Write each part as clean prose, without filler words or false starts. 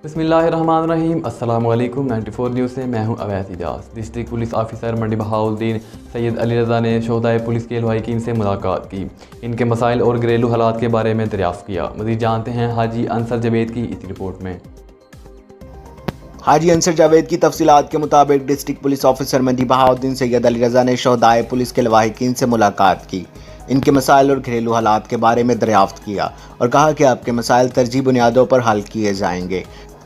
बिस्मिल्लाहिर्रहमानिर्रहीम। अस्सलामु अलैकुम। 94 न्यूज़ से मैं हूं Awais Ijaz. District police officer Mandi Bahauddin Syed Ali Raza ने शोहदाए पुलिस के लवाहिकीन से मुलाकात की। इनके मसाइल और घरेलू हालात के बारे में दरियाफ़्त किया। मज़ीद जानते हैं हाजी अंसर जावेद की इस रिपोर्ट में। हाजी अंसर जावेद की तफसीलात के मुताबिक district police officer Mandi Bahauddin Syed Ali Raza ने शोहदाए पुलिस के लवाहिकीन से मुलाकात की। इनके मसाइल और घरेलू हालात के बारे में दरियाफ्त किया और कहा कि आपके मसाइल तरजीह बुनियादों पर हल किए जाएंगे।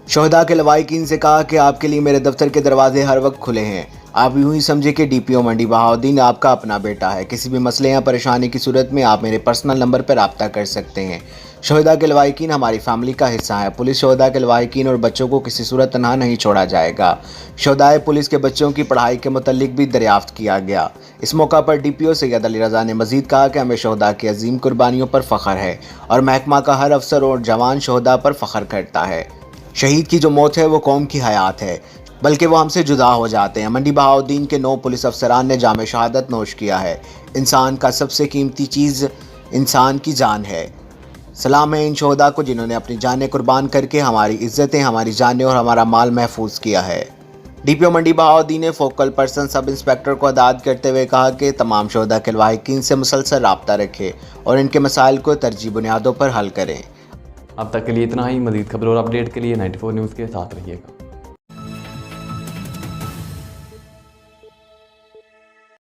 शोहदा के लवाहिकीन से कहा कि आपके लिए मेरे दफ्तर के दरवाजे हर वक्त खुले हैं। आप यूं ही समझे कि DPO मंडी बहाउद्दीन आपका अपना बेटा है। किसी भी मसले या परेशानी की सूरत में आप मेरे पर्सनल नंबर पर रब्ता कर सकते हैं। शोहदा के लवाहिकीन हमारी फैमिली का हिस्सा है। पुलिस शोहदा के लवाहिकीन और बच्चों को किसी सूरत तनहा नहीं छोड़ा जाएगा। शोहदाए पुलिस के बच्चों की पढ़ाई के मुतल्लिक भी दरियाफ्त किया गया। इस मौका पर DPO सैयद अली रज़ा ने मज़ीद कहा कि हमें शोहदा की अजीम कुर्बानियों पर फ़ख्र है और महकमा का हर अफसर और जवान शोहदा पर फ़ख्र करता है। शहीद की जो मौत है वो कौम की हयात है, बल्कि वो हमसे जुदा हो जाते हैं। मंडी बहाउद्दीन के 9 पुलिस अफसरान ने जाम शहादत नोश किया है। इंसान का सबसे कीमती चीज़ इंसान की जान है। सलाम है इन शोहदा को जिन्होंने अपनी जानें कुर्बान करके हमारी इज्जतें, हमारी जानें और हमारा माल महफूज किया है। DPO मंडी बहाउद्दीन ने फोकल पर्सन सब इंस्पेक्टर को हदायत करते हुए कहा कि तमाम शोहदा के लवाहिकीन से मुसलसल रब्ता रखें और इनके मसाइल को तरजीह बुनियादों पर हल करें। अब तक के लिए इतना ही। मज़ीद खबर और अपडेट के लिए 94 न्यूज़ के साथ रहिएगा।